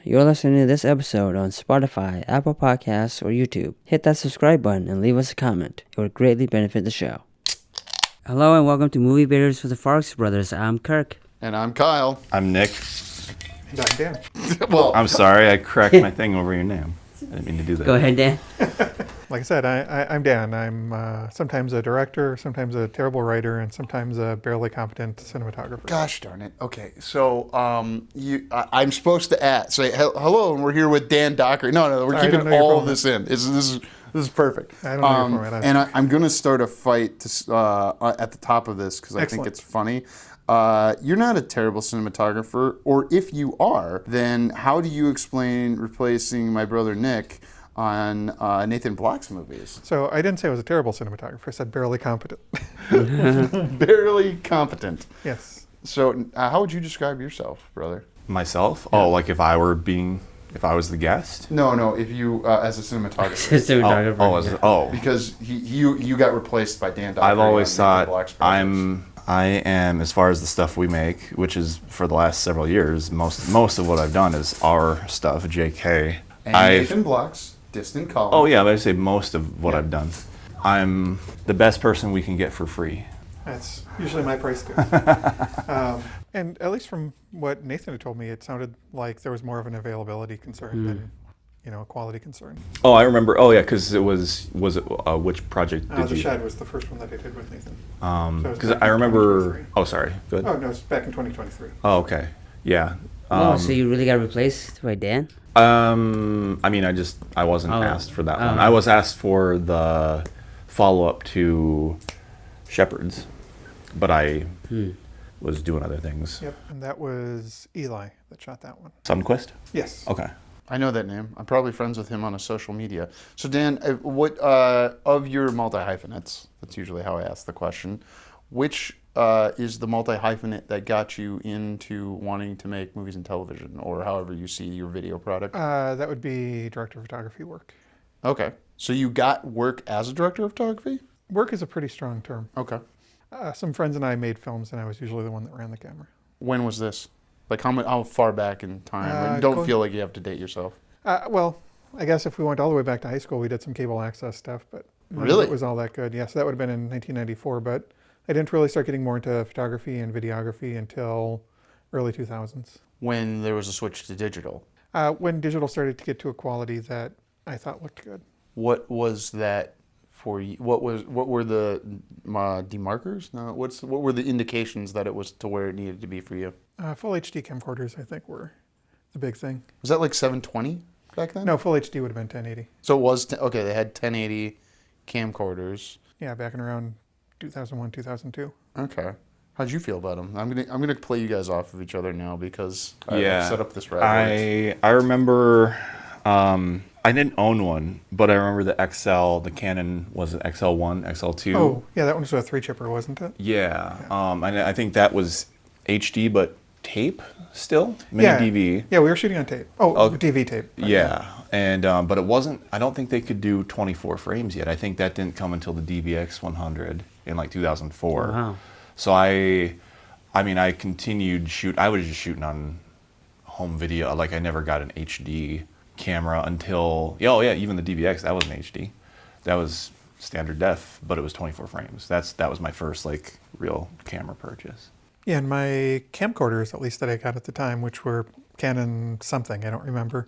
You're listening to this episode on Spotify, Apple Podcasts, or YouTube. Hit that subscribe button and leave us a comment. It would greatly benefit the show. Hello and welcome to Movie Beaters with the Farx Brothers. I'm Kirk. And I'm Kyle. I'm Nick. And I'm Dan. Well, I'm sorry, I cracked my thing over your name. I didn't mean to do that. Go ahead, Dan. Like I said, I'm Dan. I'm sometimes a director, sometimes a terrible writer, and sometimes a barely competent cinematographer. gosh darn it. Okay, so I'm supposed to say hello, and we're here with Dan Dockery. No, we're keeping all of this in. This is perfect. I don't know your format. And I'm going to start a fight at the top of this because I think it's funny. You're not a terrible cinematographer, or if you are, then how do you explain replacing my brother Nick on Nathan Block's movies? So I didn't say I was a terrible cinematographer. I said barely competent. Barely competent. Yes. So how would you describe yourself, brother? Myself? Yeah. Oh, like if I was the guest? No, if you as a cinematographer. Because you got replaced by Dan Dockery. I've always thought I am, as far as the stuff we make, which is for the last several years, most of what I've done is our stuff, JK. And Nathan Block's Distant Calling. Oh yeah, but I say most of what I've done. I'm the best person we can get for free. That's usually my price too. And at least from what Nathan had told me, it sounded like there was more of an availability concern than a quality concern. Oh, I remember. Oh yeah, because was it which project did you? The Shed was the first one that I did with Nathan. Because I remember. Oh, sorry. Good. Oh no, it's back in 2023. Oh, okay. Yeah. So you really got replaced by Dan? I mean, I wasn't asked for that one. I was asked for the follow-up to Shepherds, but I was doing other things. Yep, and that was Eli that shot that one. Sunquist? Yes. Okay. I know that name. I'm probably friends with him on a social media. So Dan, what of your multi-hyphenates, that's usually how I ask the question, which is the multi-hyphenate that got you into wanting to make movies and television, or however you see your video product? That would be director of photography work. Okay. So you got work as a director of photography? Work is a pretty strong term. Okay. Some friends and I made films, and I was usually the one that ran the camera. When was this? Like how far back in time? Don't feel like you have to date yourself. Well, I guess if we went all the way back to high school, we did some cable access stuff, but really? It was all that good. Yes, that would have been in 1994, but I didn't really start getting more into photography and videography until early 2000s. When there was a switch to digital? When digital started to get to a quality that I thought looked good. What was that for you? What were the demarkers? No, what were the indications that it was to where it needed to be for you? Full HD camcorders, I think, were the big thing. Was that like 720 back then? No, full HD would have been 1080. So it was okay. They had 1080 camcorders. Yeah, back in around 2001, 2002. Okay. How'd you feel about them? I'm gonna play you guys off of each other now because I've set up this rivalry. I remember. I didn't own one, but I remember the XL. The Canon was an XL1, XL2. Oh, yeah, that one was a 3-chipper, wasn't it? Yeah. And I think that was HD, but tape still, mini DV. Yeah, we were shooting on tape. DV tape. Yeah, and but it wasn't. I don't think they could do 24 frames yet. I think that didn't come until the DVX 100 in like 2004. Wow. So I continued shoot. I was just shooting on home video. Like I never got an HD camera until even the DVX, that was an HD. That was standard def, but it was 24 frames. That was my first like real camera purchase. Yeah, and my camcorders, at least that I got at the time, which were Canon something, I don't remember,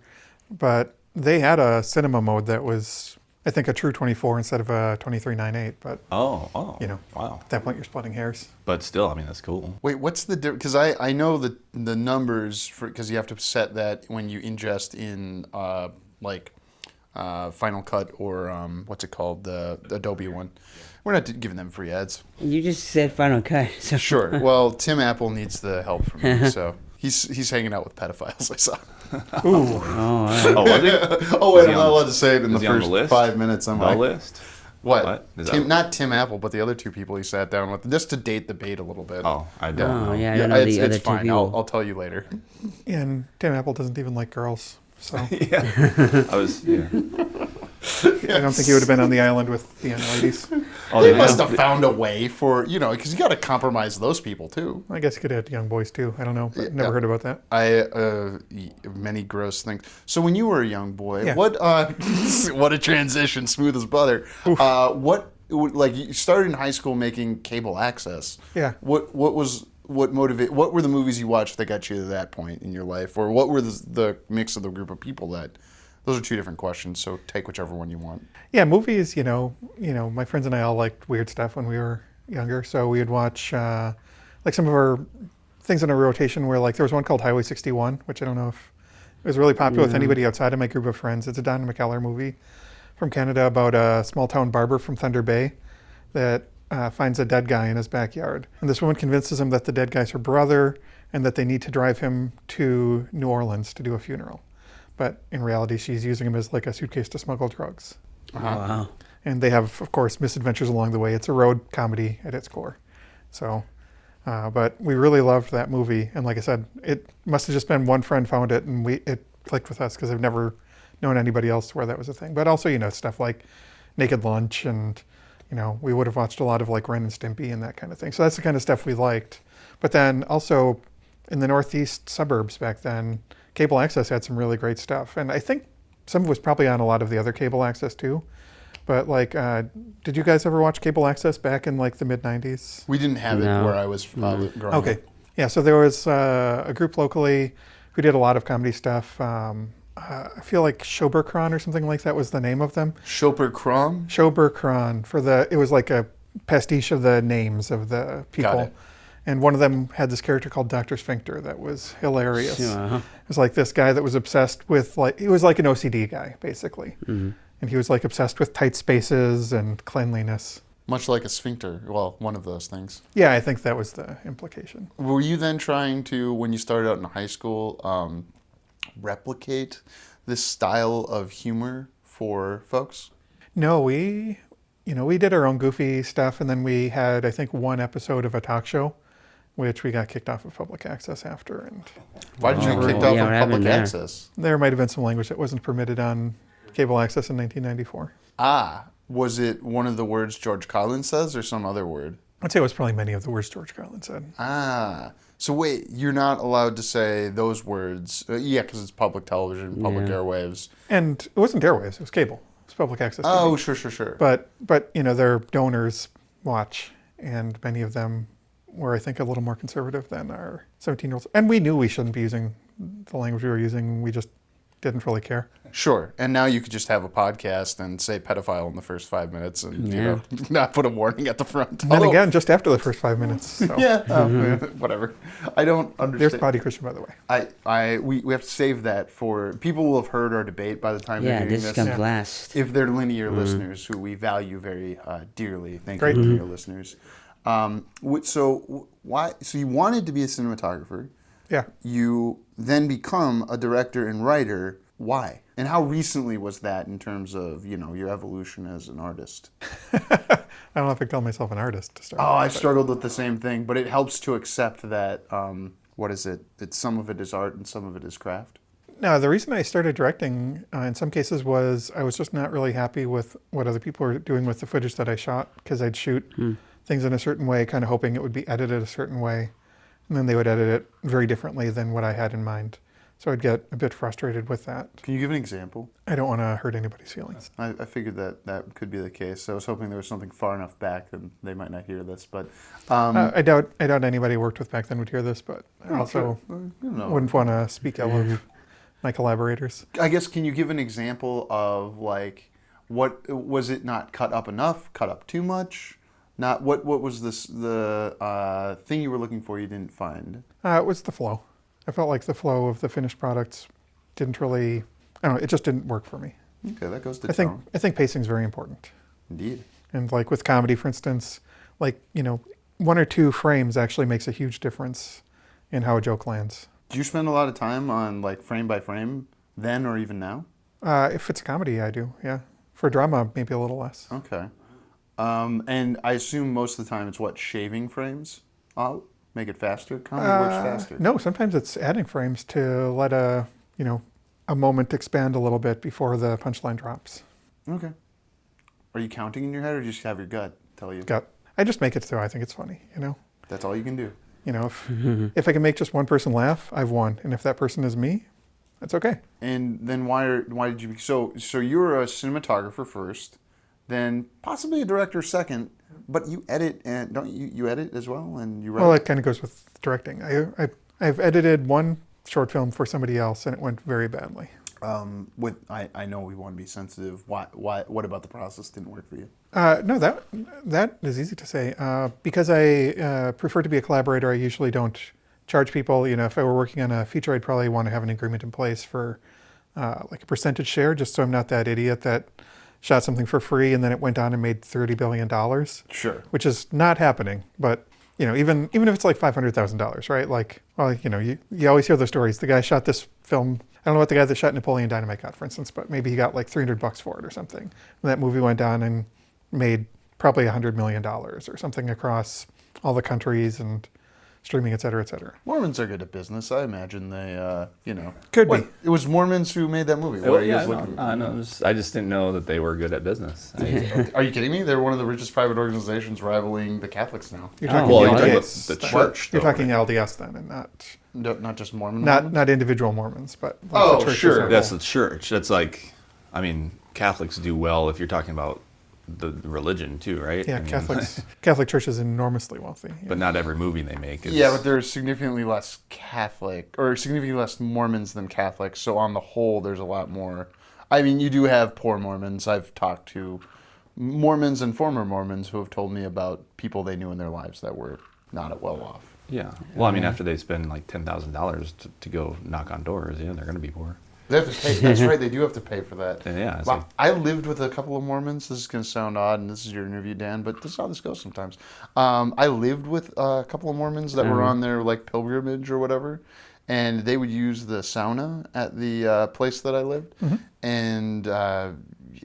but they had a cinema mode that was, I think, a true 24 instead of a 23.98. But wow, at that point you're splitting hairs. But still, I mean, that's cool. Wait, what's the difference? Because I know the numbers because you have to set that when you ingest in Final Cut or what's it called, the Adobe one. We're not giving them free ads. You just said Final Cut. So. Sure. Well, Tim Apple needs the help from me, so he's hanging out with pedophiles. I saw. Ooh. Oh, was he? Oh wait, I'm not allowed to say it in the first list? 5 minutes. I'm the like, list. What? Not Tim Apple, but the other two people he sat down with, just to date the bait a little bit. Oh, I don't know. Yeah, I don't know the other it's fine. two people. I'll tell you later. And Tim Apple doesn't even like girls, so. Yeah. I don't think he would have been on the island with the young ladies. Oh, They yeah. must have found a way for, because you got to compromise those people too. I guess he could have had young boys too. I don't know. But never Yeah. heard about that. Many gross things. So when you were a young boy, Yeah. what what a transition, smooth as butter. Like you started in high school making cable access. Yeah. What were the movies you watched that got you to that point in your life, or what were the mix of the group of people that? Those are two different questions. So take whichever one you want. Yeah, movies. My friends and I all liked weird stuff when we were younger, so we would watch like some of our things in a rotation. Where like there was one called Highway 61, which I don't know if it was really popular with anybody outside of my group of friends. It's a Don McKellar movie from Canada about a small town barber from Thunder Bay that finds a dead guy in his backyard. And this woman convinces him that the dead guy's her brother and that they need to drive him to New Orleans to do a funeral. But in reality, she's using him as like a suitcase to smuggle drugs. Wow. And they have, of course, misadventures along the way. It's a road comedy at its core. So, but we really loved that movie. And like I said, it must have just been one friend found it and it clicked with us because I've never known anybody else where that was a thing. But also, stuff like Naked Lunch and, we would have watched a lot of like Ren and Stimpy and that kind of thing. So that's the kind of stuff we liked. But then also in the northeast suburbs back then, cable access had some really great stuff. And I think some of it was probably on a lot of the other cable access too. But like, did you guys ever watch cable access back in like the mid 90s? We didn't have it No. where I was growing up. Okay. Yeah, so there was a group locally who did a lot of comedy stuff. I feel like Schoberkron or something like that was the name of them. Chopper Crom? Schoberkron it was like a pastiche of the names of the people. Got it. And one of them had this character called Dr. Sphincter that was hilarious. Uh-huh. It was like this guy that was obsessed with he was like an OCD guy basically. Mm-hmm. And he was like obsessed with tight spaces and cleanliness. Much like a sphincter. Well, one of those things. Yeah, I think that was the implication. Were you then trying to, when you started out in high school, replicate this style of humor for folks? No, we did our own goofy stuff, and then we had, I think, one episode of a talk show, which we got kicked off of public access after. And Why did you get kicked Oh, off yeah, of what happened public there? access? there might have been some language that wasn't permitted on cable access in 1994. Was it one of the words George Carlin says or some other word? I'd say it was probably many of the words George Carlin said. So wait, you're not allowed to say those words. Yeah, because it's public television, public airwaves. And it wasn't airwaves, it was cable. It was public access TV. Oh, sure. But their donors watch, and many of them were, I think, a little more conservative than our 17-year-olds. And we knew we shouldn't be using the language we were using. We just didn't really care. Sure. And now you could just have a podcast and say pedophile in the first 5 minutes and not put a warning at the front. And then again, just after the first 5 minutes. So. Whatever. I don't understand. There's Potty Christian, by the way. We have to save that for people who have heard our debate by the time they're Yeah, hearing this this. comes last. If they're linear listeners who we value very dearly, thank Great. you, linear listeners. So you wanted to be a cinematographer. Yeah. You then become a director and writer. Why? And how recently was that in terms of your evolution as an artist? I don't know if I call myself an artist to start. Oh, I struggled with the same thing, but it helps to accept that. What is it? That some of it is art and some of it is craft. No, the reason I started directing in some cases was I was just not really happy with what other people were doing with the footage that I shot, because I'd shoot things in a certain way, kind of hoping it would be edited a certain way, and then they would edit it very differently than what I had in mind. So I'd get a bit frustrated with that. Can you give an example? I don't want to hurt anybody's feelings. I figured that could be the case. I was hoping there was something far enough back that they might not hear this, but I doubt anybody I worked with back then would hear this, but I also wouldn't want to speak ill of my collaborators. I guess, can you give an example of what was it not cut up enough, cut up too much? Not what was the thing you were looking for you didn't find? It was the flow. I felt like the flow of the finished products didn't really, I don't know, it just didn't work for me. Okay, that goes to I think pacing is very important. Indeed. And like with comedy, for instance, 1 or 2 frames actually makes a huge difference in how a joke lands. Do you spend a lot of time on frame by frame then or even now? If it's a comedy, I do, yeah. For drama, maybe a little less. Okay. And I assume most of the time it's shaving frames out? Make it faster? Comedy works faster. No, sometimes it's adding frames to let a moment expand a little bit before the punchline drops. Okay. Are you counting in your head, or do you just have your gut tell you? I just make it so I think it's funny, you know? That's all you can do. You know, if I can make just one person laugh, I've won. And if that person is me, that's okay. And then why did you? So you're a cinematographer first, then possibly a director second, but you edit, and don't you edit as well, and you write? Well, it kind of goes with directing. I've edited one short film for somebody else, and it went very badly. I know we want to be sensitive. What about the process didn't work for you? No, that is easy to say. Because I prefer to be a collaborator, I usually don't charge people. You know, if I were working on a feature, I'd probably want to have an agreement in place for like a percentage share, just so I'm not that idiot that shot something for free and then it went on and made $30 billion. Sure. Which is not happening. But, you know, even if it's like $500,000, right? Like, well, you know, you always hear those stories. The guy shot this film. I don't know what the guy that shot Napoleon Dynamite got, for instance, but maybe he got like $300 for it or something. And that movie went on and made probably $100 million or something across all the countries and streaming, et cetera, et cetera. Mormons are good at business. I imagine they, Could be. It was Mormons who made that movie. Well, yeah, I just didn't know that they were good at business. Are you kidding me? They're one of the richest private organizations, rivaling the Catholics now. You're talking Well, you're talking about LDS. the church. You're though, talking right? LDS then, and Not just Mormon. not individual Mormons, but like Oh, the church as sure. a whole. That's the church. That's like, I mean, Catholics do well if you're talking about the religion too, right? Yeah, I mean, Catholic Church is enormously wealthy. Yeah. but not every movie they make is. Yeah, but there's significantly less Catholic, or significantly less Mormons than Catholics. So on the whole, there's a lot more. I mean, you do have poor Mormons. I've talked to Mormons and former Mormons who have told me about people they knew in their lives that were not well off. Yeah. Well, I mean, after they spend like $10,000 to go knock on doors, yeah, they're going to be poor. They have to pay. That's right. They do have to pay for that. Yeah. It's Well, like, I lived with a couple of Mormons. This is going to sound odd, and this is your interview, Dan, but this is how this goes sometimes. I lived with a couple of Mormons that were on their like pilgrimage or whatever, and they would use the sauna at the place that I lived, and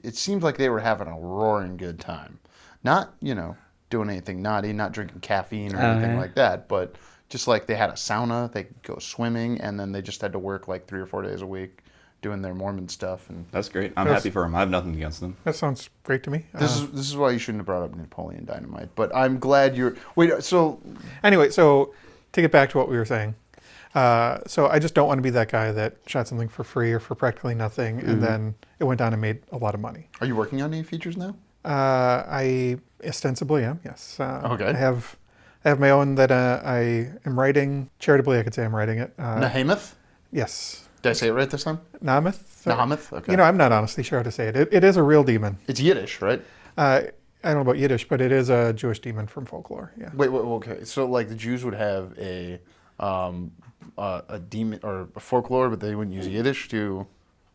it seemed like they were having a roaring good time. Not doing anything naughty, not drinking caffeine or anything like that, but just like they had a sauna, they could go swimming, and then they just had to work like 3 or 4 days a week doing their Mormon stuff. And that's great. I'm happy for them. I have nothing against them. That sounds great to me. this is why you shouldn't have brought up Napoleon Dynamite. But I'm glad you're. Wait, so Anyway, so to get back to what we were saying, so I just don't want to be that guy that shot something for free or for practically nothing, and then it went on and made a lot of money. are you working on any features now? I ostensibly am, yes. Okay. I have my own that I am writing. Charitably, I could say I'm writing it. Nahamath? Yes. Did I say it right this time? Nahamath? Nahamath? Okay. You know, I'm not honestly sure how to say it. It is a real demon. It's Yiddish, right? I don't know about Yiddish, but it is a Jewish demon from folklore. Yeah. Wait, okay. So like the Jews would have a demon or a folklore, but they wouldn't use Yiddish to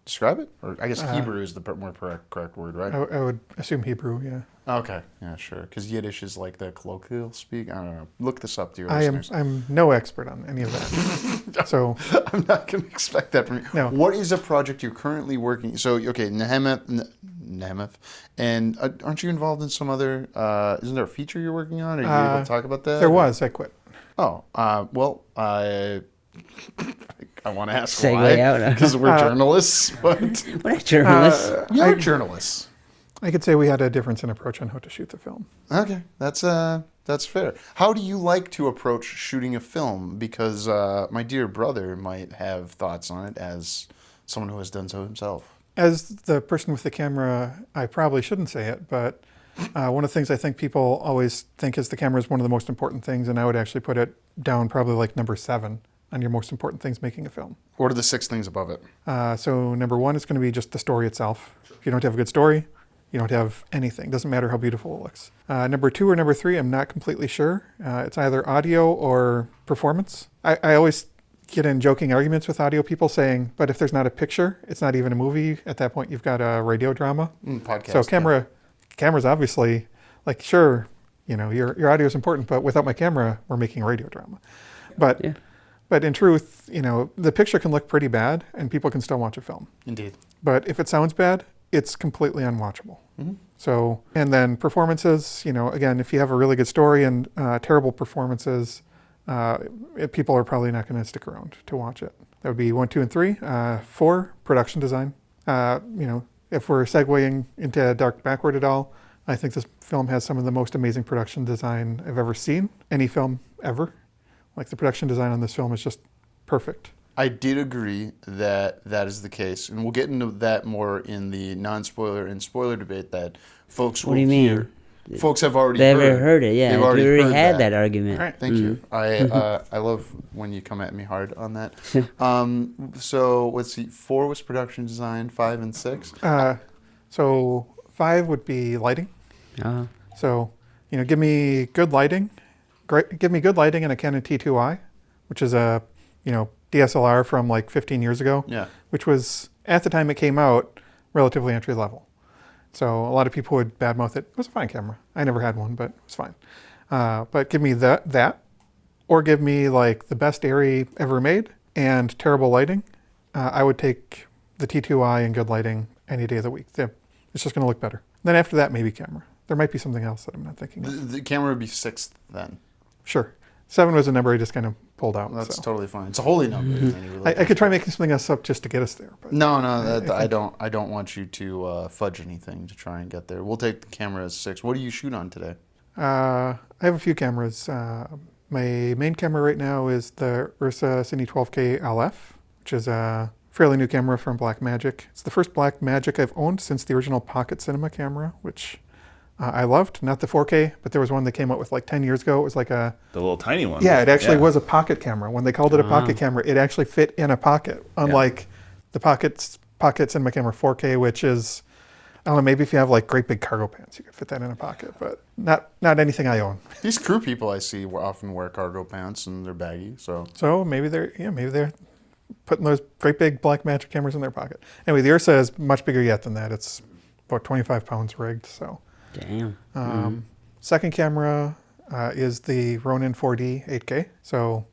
describe it? Or I guess Hebrew is the more correct word, right? I would assume Hebrew. Yeah. Okay, yeah, sure. Because Yiddish is like the colloquial speak. I don't know. Look this up, dear I'm listeners. no expert on any of that. So I'm not going to expect that from you. No. What is a project you're currently working? So okay, Nahamath, and aren't you involved in some other? Isn't there a feature you're working on? Are you able to talk about that? there was. I quit. Oh, well, I want to ask Segue why, out. because we're journalists. But What a journalist. you're journalists. I could say we had a difference in approach on how to shoot the film. Okay, that's fair. How do you like to approach shooting a film? Because my dear brother might have thoughts on it as someone who has done so himself. As the person with the camera, I probably shouldn't say it, but one of the things I think people always think is the camera is one of the most important things, and I would actually put it down probably like number 7 on your most important things making a film. What are the 6 things above it? So number 1 is going to be just the story itself. If you don't have a good story, you don't have anything. Doesn't matter how beautiful it looks. Number 2 or number 3, I'm not completely sure. It's either audio or performance. I always get in joking arguments with audio people saying, but if there's not a picture, it's not even a movie. At that point, you've got a radio drama. Podcast. So camera's obviously, like, sure, your audio is important, but without my camera, we're making a radio drama. But Yeah. but in truth, the picture can look pretty bad and people can still watch a film. Indeed. But if it sounds bad, it's completely unwatchable. So, and then performances, again, if you have a really good story and terrible performances, people are probably not going to stick around to watch it. That would be 1, 2, and 3. 4, production design. if we're segueing into dark backward at all, I think this film has some of the most amazing production design I've ever seen. Any film ever. Like the production design on this film is just perfect. I did agree that that is the case, and we'll get into that more in the non-spoiler and spoiler debate that folks will What do you mean? hear. Folks have already They've heard. heard it, yeah. They've You already heard had that argument. All right. Thank you. I love when you come at me hard on that. So let's see. 4 was production design. 5 and 6. So 5 would be lighting. Uh-huh. So, give me good lighting. Give me good lighting in a Canon T2i, which is a, DSLR from like 15 years ago. Yeah. Which was, at the time it came out, relatively entry level. So a lot of people would badmouth it. It was a fine camera. I never had one, but it was fine. But give me that, or give me like the best Arri ever made and terrible lighting. I would take the T2i and good lighting any day of the week. It's just going to look better. Then after that, maybe camera. There might be something else that I'm not thinking of. The camera would be 6th then. Sure. 7 was a number I just kind of pulled out. That's so. totally fine. It's a holy number. I could try making something else up just to get us there. But No, I don't want you to fudge anything to try and get there. We'll take the camera as 6. What do you shoot on today? I have a few cameras. My main camera right now is the Ursa Cine 12K LF, which is a fairly new camera from Blackmagic. It's the first Blackmagic I've owned since the original Pocket Cinema camera, which I loved. Not the 4K, but there was one that came out with like 10 years ago. It was like The little tiny one. Yeah, it actually was a pocket camera. When they called it a pocket camera, it actually fit in a pocket, unlike the Pocket Cinema Camera 4K, which is, I don't know, maybe if you have like great big cargo pants, you could fit that in a pocket, but not anything I own. These crew people I see often wear cargo pants and they're baggy. So maybe they're putting those great big Blackmagic cameras in their pocket. Anyway, the Ursa is much bigger yet than that. It's about 25 pounds rigged, so. Damn. Second camera is the Ronin 4D 8K. So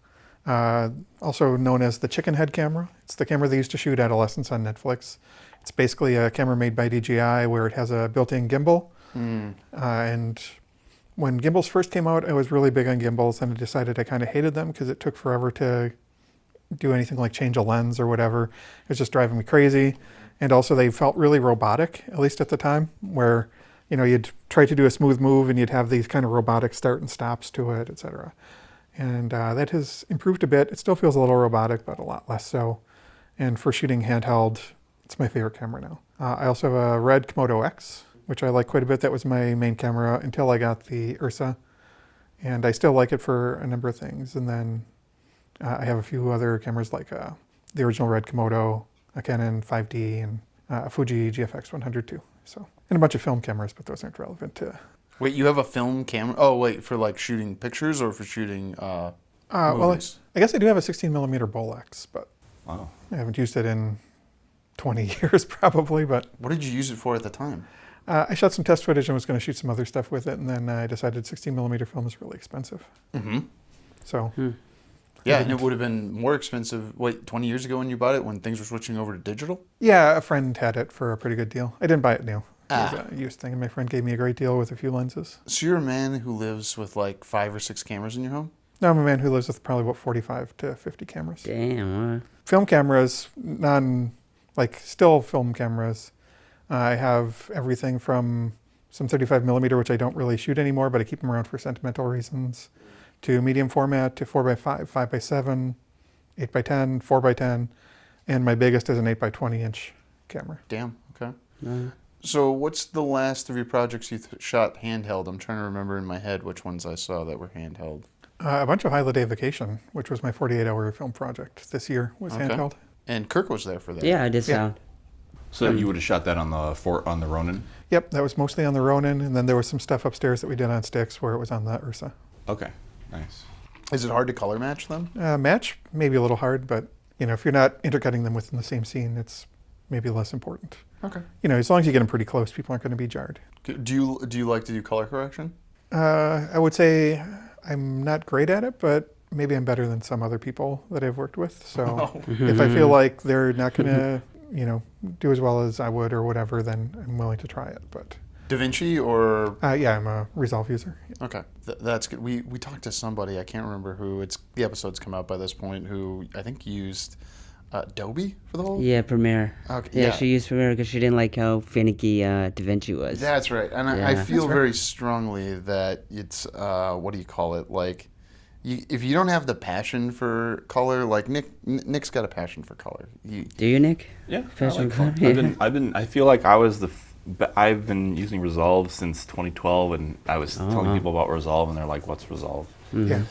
also known as the chicken head camera. It's the camera they used to shoot Adolescence on Netflix. It's basically a camera made by DJI where it has a built-in gimbal. And when gimbals first came out, I was really big on gimbals, and I decided I kind of hated them because it took forever to do anything like change a lens or whatever. It was just driving me crazy. And also they felt really robotic, at least at the time, where you'd try to do a smooth move and you'd have these kind of robotic start and stops to it, etc. And that has improved a bit. It still feels a little robotic, but a lot less so. And for shooting handheld, it's my favorite camera now. I also have a red Komodo X, which I like quite a bit. That was my main camera until I got the Ursa. And I still like it for a number of things. And then I have a few other cameras like the original red Komodo, a Canon 5D, and a Fuji GFX 100 too. So, and a bunch of film cameras, but those aren't relevant to. Wait, you have a film camera? Oh, wait, for like shooting pictures or for shooting Well, movies? I guess I do have a 16mm Bolex, but Wow. I haven't used it in 20 years probably. But What did you use it for at the time? I shot some test footage and was going to shoot some other stuff with it, and then I decided 16mm film is really expensive. Mm-hmm. So. Yeah, and it would have been more expensive, 20 years ago when you bought it, when things were switching over to digital? Yeah, a friend had it for a pretty good deal. I didn't buy it new. It was Ah. a used thing, and my friend gave me a great deal with a few lenses. So you're a man who lives with like 5 or 6 cameras in your home? Now I'm a man who lives with probably about 45 to 50 cameras. Damn. Film cameras, still film cameras. I have everything from some 35mm, which I don't really shoot anymore, but I keep them around for sentimental reasons, to medium format, to 4x5, 5x7, 8x10, 4x10, and my biggest is an 8x20 inch camera. Damn, okay. So what's the last of your projects you shot handheld? I'm trying to remember in my head which ones I saw that were handheld. A bunch of Holiday Vacation, which was my 48-hour film project this year, was handheld. And Kirk was there for that. Yeah, I did sound. So you would have shot that on the Ronin? Yep, that was mostly on the Ronin, and then there was some stuff upstairs that we did on sticks where it was on the Ursa. Okay, nice. Is it hard to color match them? Match, maybe a little hard, but if you're not intercutting them within the same scene, it's maybe less important. Okay. As long as you get them pretty close, people aren't going to be jarred. Do you like to do color correction? I would say I'm not great at it, but maybe I'm better than some other people that I've worked with. So if I feel like they're not going to, do as well as I would or whatever, then I'm willing to try it. But DaVinci or? Yeah, I'm a Resolve user. Okay, that's good. We talked to somebody, I can't remember who. The episode's come out by this point, who I think used Adobe for the whole? Yeah, Premiere. Okay, Yeah, yeah. she used Premiere because she didn't like how finicky DaVinci was. That's right. And I Yeah. feel very strongly that it's, what do you call it? Like, if you don't have the passion for color, like Nick's got a passion for color. Do you, Nick? Yeah, I Passion like color? color. I feel like I've been using Resolve since 2012, and I was telling people about Resolve, and they're like, "What's Resolve?" Yeah.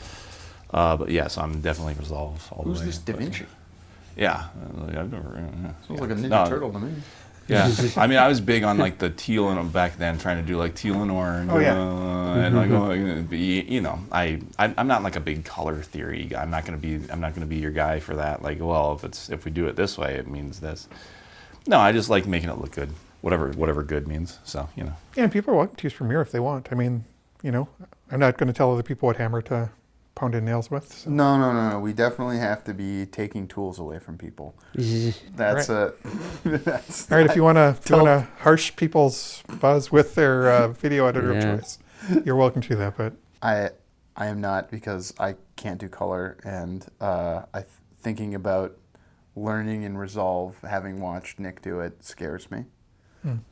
But yeah, so I'm definitely Resolve all Who's the way. this DaVinci? Yeah, I've never. Sounds like a Ninja Turtle to me. Yeah, I mean, I was big on like the teal and back then, trying to do like teal and orange. Oh, yeah. And like, you know, I'm not like a big color theory guy. I'm not gonna be your guy for that. Like, well, if we do it this way, it means this. No, I just like making it look good, whatever good means. So you know. Yeah, and people are welcome to use Premiere if they want. I mean, you know, I'm not going to tell other people what hammer to pound in nails with. So. No. We definitely have to be taking tools away from people. That's that's. All right, if you want to harsh people's buzz with their video editor of choice, you're welcome to that. But I am not, because I can't do color, and thinking about learning in Resolve, having watched Nick do it, scares me.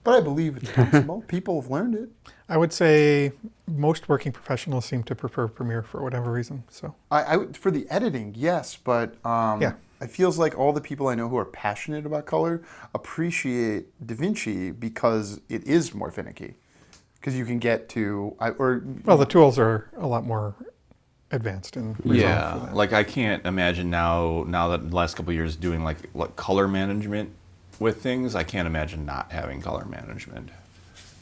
But I believe it's possible. People have learned it. I would say most working professionals seem to prefer Premiere for whatever reason. So I for the editing, yes, but it feels like all the people I know who are passionate about color appreciate DaVinci because it is more finicky. Because you can get to the tools are a lot more advanced in Resolve. Yeah, like I can't imagine now that the last couple of years doing like color management with things, I can't imagine not having color management,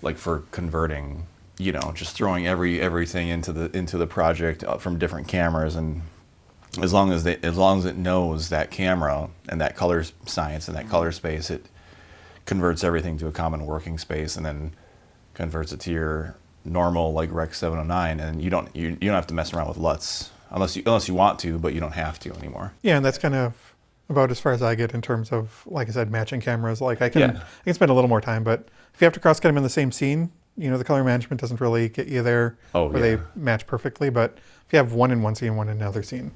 like for converting, you know, just throwing everything into the project from different cameras, and as long as it knows that camera and that color science and that color space, it converts everything to a common working space, and then converts it to your normal like Rec 709, and you don't have to mess around with LUTs unless you want to, but you don't have to anymore. Yeah, and that's kind of about as far as I get in terms of, like I said, matching cameras. Like I can spend a little more time, but if you have to cross-cut them in the same scene, you know, the color management doesn't really get you there where they match perfectly. But if you have one in one scene, one in another scene,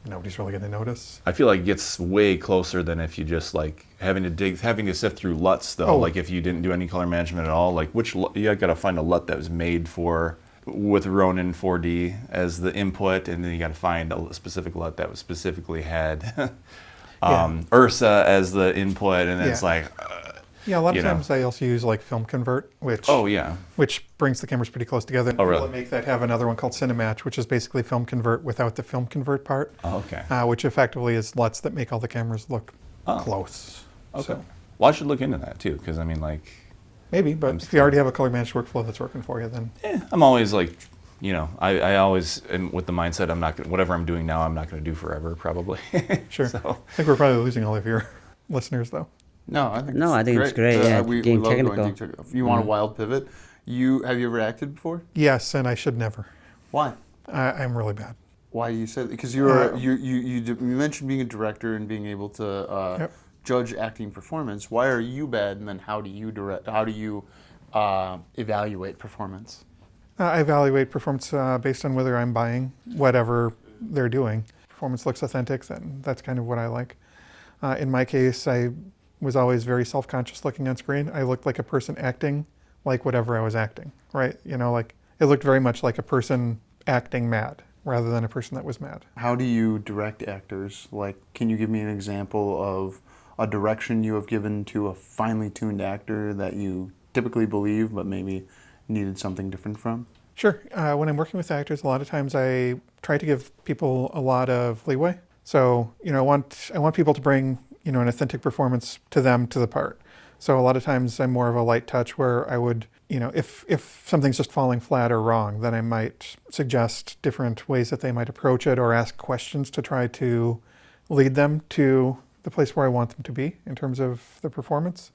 nobody's really going to notice. I feel like it gets way closer than if you just like having to sift through LUTs though. Like if you didn't do any color management at all, like you got to find a LUT that was made with Ronin 4D as the input, and then you got to find a specific LUT that was specifically had Ursa as the input, and then it's like a lot of times I also use like film convert, which brings the cameras pretty close together. Oh, really? We'll make that have another one called cinematch, which is basically film convert without the film convert part. Oh, okay. Which effectively is LUTs that make all the cameras look close. Okay. So, well, I should look into that too, because I mean, like, maybe, but if you already have a color managed workflow that's working for you, then I'm always like, you know, I always am with the mindset whatever I'm doing now, I'm not going to do forever, probably. Sure. So. I think we're probably losing all of your listeners, though. No, I think it's great. Yeah, we getting love technical. going deep. If you want a wild pivot, have you ever acted before? Yes, and I should never. Why? I'm really bad. Why do you say that? Because you mentioned being a director and being able to judge acting performance. Why are you bad, and then how do you evaluate performance? I evaluate performance based on whether I'm buying whatever they're doing. Performance looks authentic, then that's kind of what I like. In my case, I was always very self-conscious looking on screen. I looked like a person acting like whatever I was acting, right? You know, like it looked very much like a person acting mad rather than a person that was mad. How do you direct actors? Like, can you give me an example of a direction you have given to a finely tuned actor that you typically believe but maybe needed something different from? Sure. When I'm working with actors, a lot of times I try to give people a lot of leeway. So, you know, I want people to bring, you know, an authentic performance to the part. So a lot of times I'm more of a light touch where I would, you know, if something's just falling flat or wrong, then I might suggest different ways that they might approach it or ask questions to try to lead them to the place where I want them to be in terms of the performance.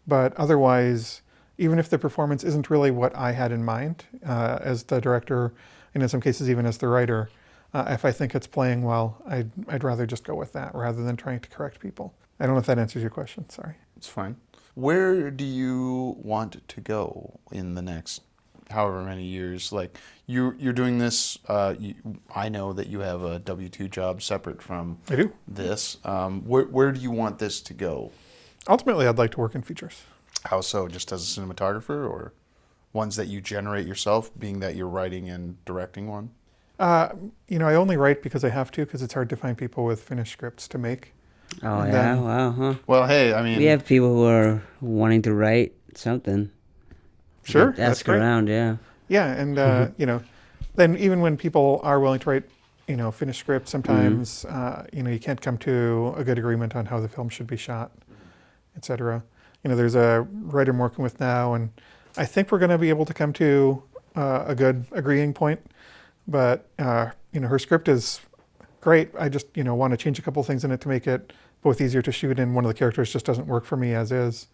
But otherwise, even if the performance isn't really what I had in mind as the director, and in some cases even as the writer, if I think it's playing well, I'd rather just go with that rather than trying to correct people. I don't know if that answers your question, sorry. It's fine. Where do you want to go in the next however many years, like you're doing this. I know that you have a W-2 job separate from I do. this. Where do you want this to go? Ultimately, I'd like to work in features. How so? Just as a cinematographer, or ones that you generate yourself, being that you're writing and directing one? I only write because I have to, because it's hard to find people with finished scripts to make. Oh, And yeah? then- Wow, huh? Well, hey, I mean, We have people who are wanting to write something. Sure, Like, that's ask great. around, yeah. Yeah, and then even when people are willing to write, finished scripts, sometimes you can't come to a good agreement on how the film should be shot, etc. There's a writer I'm working with now, and I think we're going to be able to come to a good agreeing point. But her script is great. I just want to change a couple things in it to make it both easier to shoot, and one of the characters just doesn't work for me as is,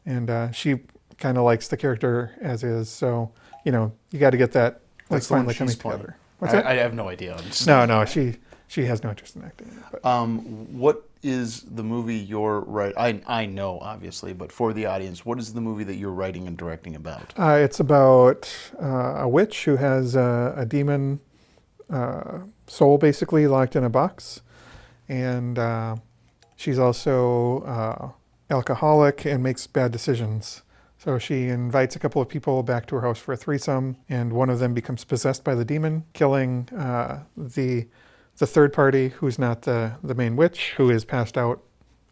and she kind of likes the character as is. So you got to get that That's the one finally coming she's playing. together. What's that? I have no idea. I'm just- No, she has no interest in acting. But. What is the movie you're writing? I know, obviously, but for the audience, what is the movie that you're writing and directing about? It's about a witch who has a demon soul basically locked in a box. And she's also alcoholic and makes bad decisions. So she invites a couple of people back to her house for a threesome, and one of them becomes possessed by the demon, killing the third party, who's not the main witch, who is passed out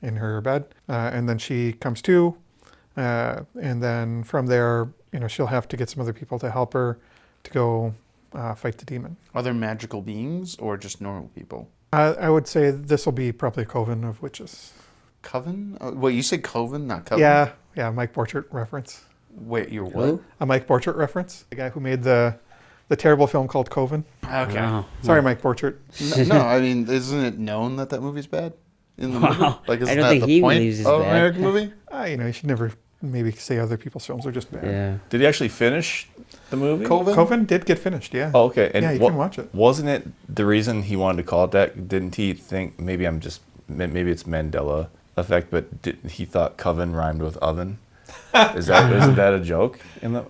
in her bed. And then she comes to, and then from there, she'll have to get some other people to help her to go fight the demon. Are there magical beings or just normal people? I would say this will be probably a coven of witches. Coven? Wait, you said coven, not coven? Yeah, Mike Borchardt reference. Wait, you're what? Who? A Mike Borchardt reference. The guy who made the terrible film called Coven. Okay. Wow. Sorry, Mike Borchardt. No, I mean, isn't it known that movie's bad in the movie? Wow. Like, I isn't don't that think the he point believes it's of an bad. American movie? You should never maybe say other people's films are just bad. Yeah. Did he actually finish the movie? Coven did get finished, yeah. Oh, okay. And Yeah, you can watch it. Wasn't it the reason he wanted to call it that? Didn't he think maybe it's Mandela effect, but he thought coven rhymed with oven? Isn't that a joke?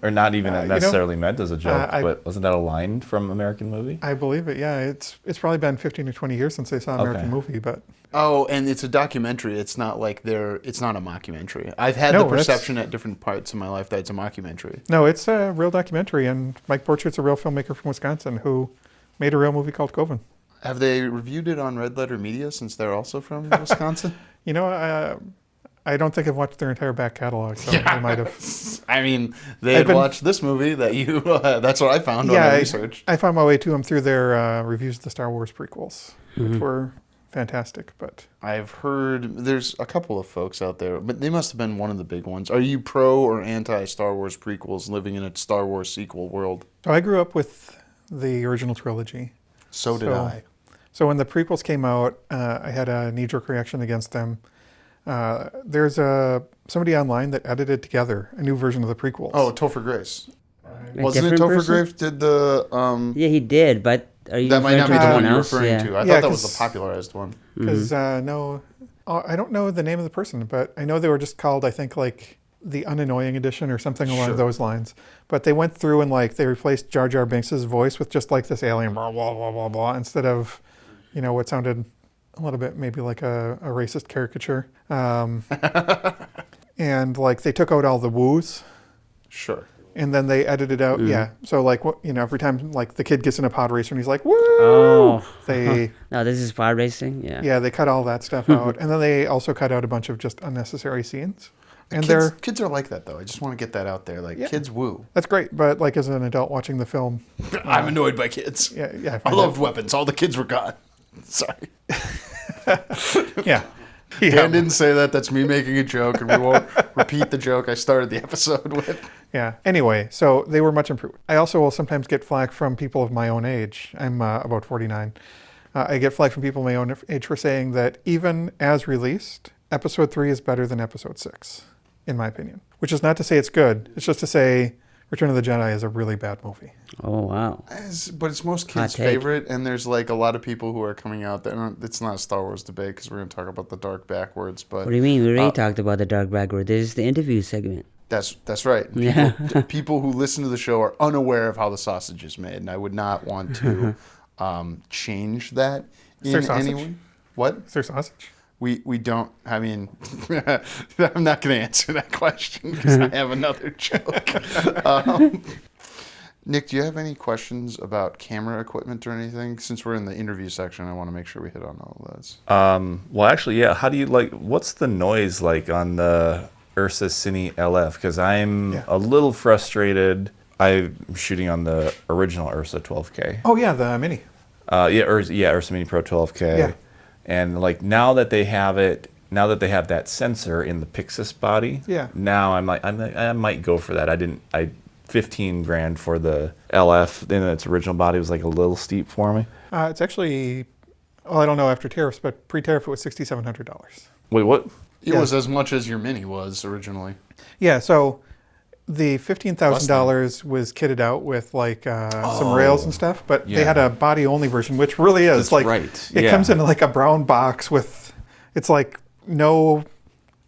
Or not even necessarily meant as a joke, but wasn't that a line from American movie? I believe it, yeah. It's probably been 15 or 20 years since I saw an American movie, but... Oh, and it's a documentary. It's not like it's not a mockumentary. I've had No, the perception at different parts of my life that it's a mockumentary. No, it's a real documentary, and Mike Borchardt's a real filmmaker from Wisconsin who made a real movie called Coven. Have they reviewed it on Red Letter Media since they're also from Wisconsin? I don't think I've watched their entire back catalog, so I might have. I mean, they had watched this movie that you. That's what I found on my research. I found my way to them through their reviews of the Star Wars prequels, which were fantastic. But I've heard there's a couple of folks out there, but they must have been one of the big ones. Are you pro or anti Star Wars prequels living in a Star Wars sequel world? so I grew up with the original trilogy. So did I. So when the prequels came out, I had a knee-jerk reaction against them. There's somebody online that edited together a new version of the prequels. Oh, Topher Grace. A Wasn't it different Topher person? Grace did the... Yeah, he did, but are you that might not be the referring one to you're else? referring Yeah. to. I Yeah, thought that was 'cause- the popularized one. Because no, I don't know the name of the person, but I know they were just called, I think, like the Unannoying Edition or something along those lines. But they went through and they replaced Jar Jar Binks' voice with just like this alien blah blah blah blah blah instead of, what sounded a little bit maybe like a racist caricature. And they took out all the woos. Sure. And then they edited out, So every time the kid gets in a pod racer and he's like, woo! Oh. They No, this is pod racing? Yeah. Yeah, they cut all that stuff out. And then they also cut out a bunch of just unnecessary scenes. And Kids are like that, though. I just want to get that out there. Kids woo. that's great, but as an adult watching the film, I'm annoyed by kids. yeah, I loved weapons. All the kids were gone. Sorry. yeah. Dan didn't say that. That's me making a joke, and we won't repeat the joke I started the episode with. Yeah. Anyway, so they were much improved. I also will sometimes get flack from people of my own age. I'm about 49. I get flack from people of my own age for saying that even as released, Episode 3 is better than Episode 6, in my opinion. Which is not to say it's good. It's just to say Return of the Jedi is a really bad movie. Oh, wow. But it's most kids' take. favorite, and there's a lot of people who are coming out that it's not a Star Wars debate because we're going to talk about the dark backwards. But What do you mean? We already talked about the dark backward. This is the interview segment. That's right. People who listen to the show are unaware of how the sausage is made, and I would not want to change that in any way. What? Is there sausage? We don't. I mean, I'm not going to answer that question because I have another joke. Nick, do you have any questions about camera equipment or anything? Since we're in the interview section, I want to make sure we hit on all of those. Well, actually, yeah. How do you what's the noise like on the Ursa Cine LF? Because I'm a little frustrated. I'm shooting on the original Ursa 12K. Oh yeah, the Mini. Ursa Mini Pro 12K. Yeah. And like now that they have that sensor in the Pixis body, now I might go for that. I $15,000 for the LF in its original body was like a little steep for me. It's actually, well, I don't know after tariffs, but pre-tariff it was $6,700. Wait, what? It was as much as your Mini was originally. Yeah, so the $15,000 was kitted out with like some rails and stuff, but they had a body-only version, which really is it comes in like a brown box with, it's like no,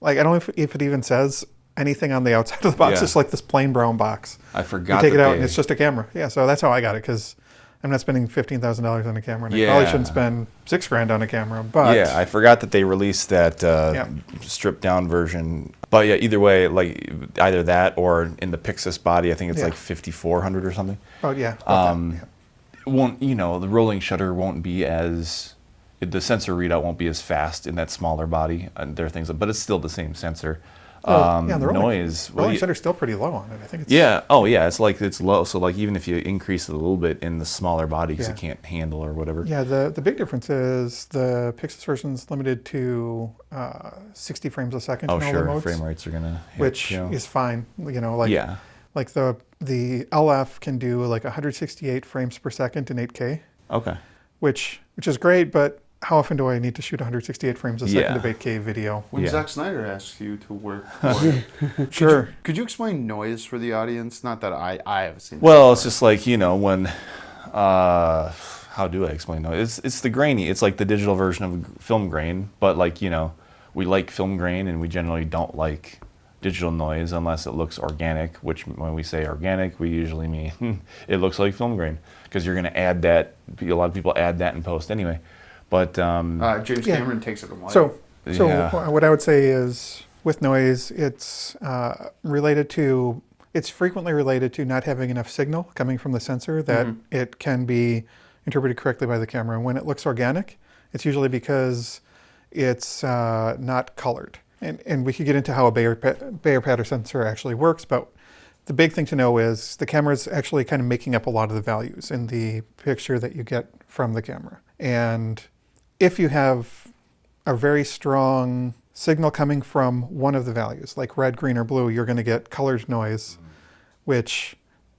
like I don't know if it even says anything on the outside of the box. It's like this plain brown box. I forgot. You take it out and it's just a camera. Yeah, so that's how I got it, because I'm not spending $15,000 on a camera, and I probably shouldn't spend $6,000 on a camera. But I forgot that they released that stripped down version. But yeah, either way, like either that or in the Pixis body, I think it's like $5,400 or something. Oh yeah. Won't the rolling shutter won't be as, the sensor readout won't be as fast in that smaller body. And there are things, but it's still the same sensor. The noise. Rolling shutter's still pretty low on it. I think it's it's low. So like even if you increase it a little bit in the smaller body because it can't handle or whatever. Yeah, the big difference is the Pixis version's limited to 60 frames a second. Oh in all the modes, frame rates are gonna hit, which is fine. Like the LF can do like 168 frames per second in 8K. Okay. Which is great, but how often do I need to shoot 168 frames a second of 8K video? When Zack Snyder asks you to work for it. Sure. Could you explain noise for the audience? Not that I haven't seen it. Well, it's just like, when, how do I explain noise? It's the grainy. It's like the digital version of film grain, but like, we like film grain and we generally don't like digital noise unless it looks organic, which when we say organic, we usually mean it looks like film grain, because you're going to add that. A lot of people add that in post anyway. But James Cameron takes it away. So what I would say is with noise, it's frequently related to not having enough signal coming from the sensor that it can be interpreted correctly by the camera. And when it looks organic, it's usually because it's not colored. And we could get into how a Bayer pattern sensor actually works, but the big thing to know is the camera's actually kind of making up a lot of the values in the picture that you get from the camera. And if you have a very strong signal coming from one of the values, like red, green, or blue, you're going to get colored noise, which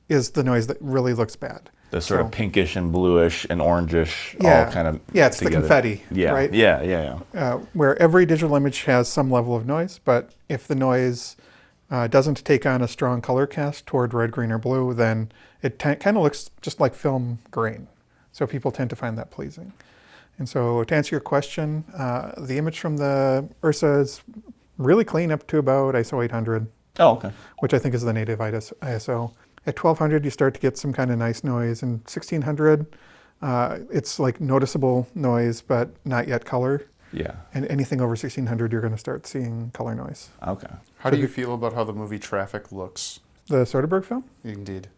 is the noise that really looks bad. The sort of pinkish and bluish and orangish all kind of it's together. the confetti, right? Yeah. Where every digital image has some level of noise, but if the noise doesn't take on a strong color cast toward red, green, or blue, then it kind of looks just like film grain. So people tend to find that pleasing. And so to answer your question, the image from the Ursa is really clean up to about ISO 800. Oh, okay. Which I think is the native ISO. At 1200, you start to get some kind of nice noise. And 1600, it's like noticeable noise, but not yet color. Yeah. And anything over 1600, you're going to start seeing color noise. Okay. How do you feel about how the movie Traffic looks? The Soderbergh film? Indeed.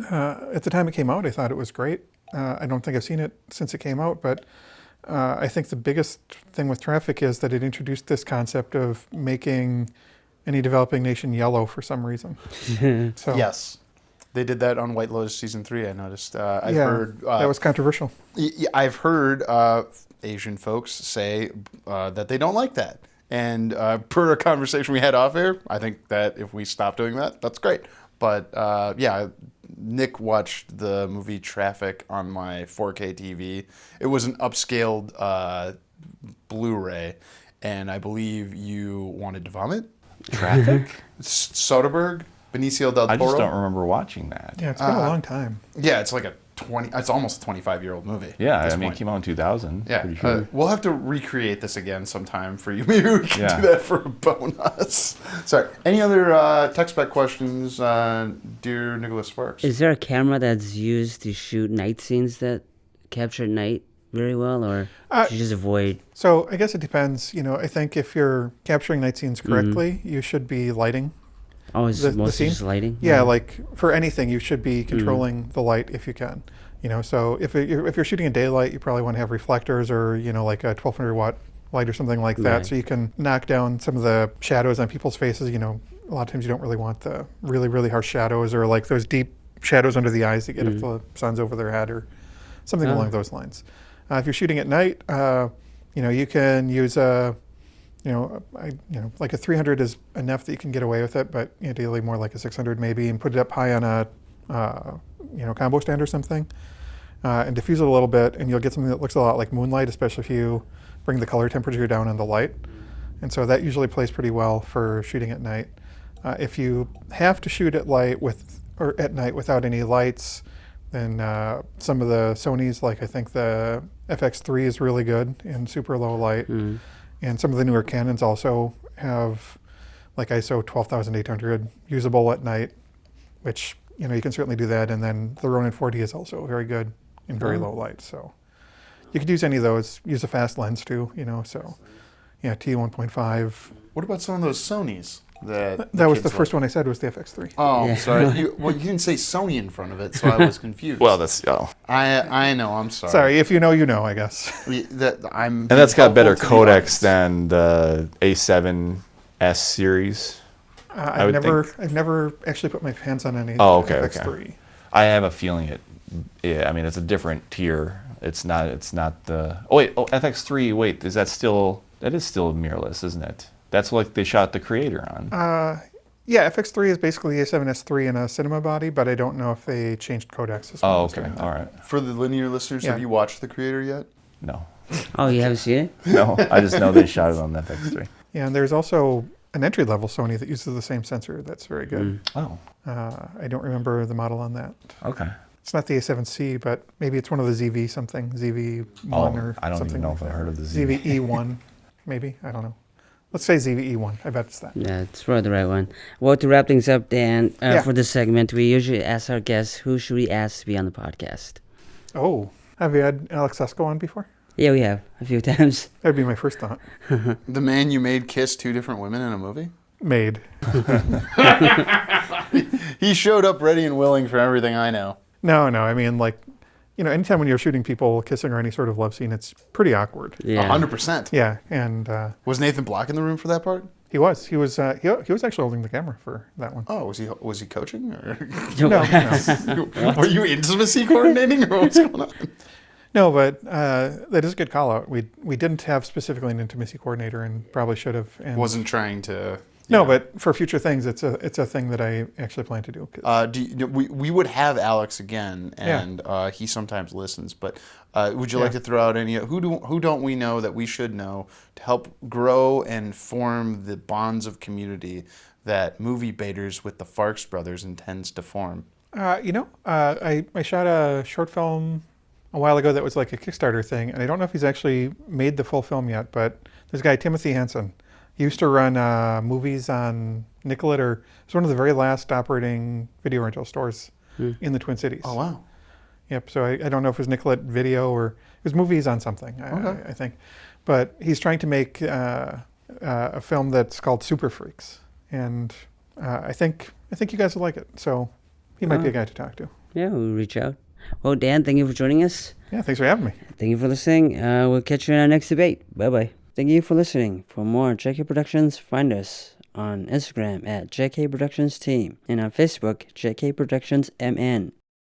At the time it came out, I thought it was great. I don't think I've seen it since it came out, but I think the biggest thing with Traffic is that it introduced this concept of making any developing nation yellow for some reason. So, yes. They did that on White Lotus Season 3, I noticed. I've heard... that was controversial. I've heard Asian folks say that they don't like that. And per a conversation we had off air, I think that if we stop doing that, that's great. But Nick watched the movie Traffic on my 4K TV. It was an upscaled Blu-ray, and I believe you wanted to vomit. Traffic? Soderbergh, Benicio del Toro. I just don't remember watching that. Yeah, it's been a long time. Yeah, it's like a It's almost a 25-year-old movie. Yeah, at this I mean, it point. came out in 2000. Yeah, Pretty sure. we'll have to recreate this again sometime for you. Maybe we can Yeah. do that for a bonus. Sorry. Any other tech spec questions, dear Nicholas Farx? Is there a camera that's used to shoot night scenes that capture night very well, or should you just avoid? So I guess it depends. I think if you're capturing night scenes correctly, you should be lighting. Oh, is The mostly scene? just lighting? Yeah, like for anything, you should be controlling the light if you can. So if you're shooting in daylight, you probably want to have reflectors or like a 1200 watt light or something like that, Right. so you can knock down some of the shadows on people's faces. A lot of times you don't really want the really really harsh shadows or like those deep shadows under the eyes you get if the sun's over their head or something along those lines. If you're shooting at night, you can use like a 300 is enough that you can get away with it, but ideally more like a 600 maybe, and put it up high on a combo stand or something, and diffuse it a little bit, and you'll get something that looks a lot like moonlight, especially if you bring the color temperature down on the light. And so that usually plays pretty well for shooting at night. If you have to shoot at night without any lights, then some of the Sonys, like I think the FX3 is really good in super low light. And some of the newer Canons also have like ISO 12,800 usable at night, which you can certainly do that. And then the Ronin 40 is also very good in very low light. So you could use any of those. Use a fast lens too, so yeah, T1.5. What about some of those Sonys? That was the first one I said was the FX3. Oh, Yeah. sorry. You didn't say Sony in front of it, so I was confused. Well, that's I know. I'm sorry. Sorry, if you know, I guess. I'm. and that's got better helpful to the audience. codecs than the A7S series. I would I've never actually put my hands on any Oh, okay, FX3. I have a feeling it. Yeah, I mean, it's a different tier. It's not the. Oh wait, FX3. Wait, is that still? That is still mirrorless, isn't it? That's what they shot the Creator on. Yeah, FX3 is basically A7S3 in a cinema body, but I don't know if they changed codecs as well. Oh, as okay, doing that. all right. For the linear listeners, Yeah. have you watched The Creator yet? No, Oh, you haven't seen it? no. I just know they shot it on FX3. Yeah, and there's also an entry-level Sony that uses the same sensor that's very good. Oh, I don't remember the model on that. okay. It's not the A7C, but maybe it's one of the ZV something, ZV1 or I don't something even know like if I that. heard of the ZV. ZVE1, maybe, I don't know. Let's say ZVE1, I bet it's that. Yeah, it's probably the right one. Well, to wrap things up, Dan, Yeah. for this segment, we usually ask our guests, who should we ask to be on the podcast? Oh, have you had Alex Sesko on before? Yeah, we have a few times. That'd be my first thought. The man you made kiss two different women in a movie? Made. He showed up ready and willing for everything I know. No, I mean, like, anytime when you're shooting people kissing or any sort of love scene, it's pretty awkward. Yeah. 100%. Yeah, and Was Nathan Black in the room for that part? he was actually holding the camera for that one. Oh, was he coaching? Or No, were you intimacy coordinating, or what's going on? no, but that is a good call out. We didn't have specifically an intimacy coordinator, and probably should have. And Wasn't trying to. no, but for future things, it's a thing that I actually plan to do. 'Cause- We would have Alex again, and he sometimes listens. But would you like to throw out any who don't we know that we should know to help grow and form the bonds of community that Movie Baiters with the Farx brothers intends to form? I shot a short film a while ago that was like a Kickstarter thing, and I don't know if he's actually made the full film yet. But this guy Timothy Hansen. He used to run movies on Nicollet, or it was one of the very last operating video rental stores in the Twin Cities. Oh, wow. Yep. So I don't know if it was Nicollet Video or it was movies on something. I think, but he's trying to make a film that's called Super Freaks, and I think you guys will like it. So he might be a guy to talk to. Yeah, we'll reach out. Well, Dan, thank you for joining us. Yeah. Thanks for having me. Thank you for listening. We'll catch you in our next debate. Bye-bye. Thank you for listening. For more JK Productions, find us on Instagram at JK Productions Team and on Facebook, JK Productions MN.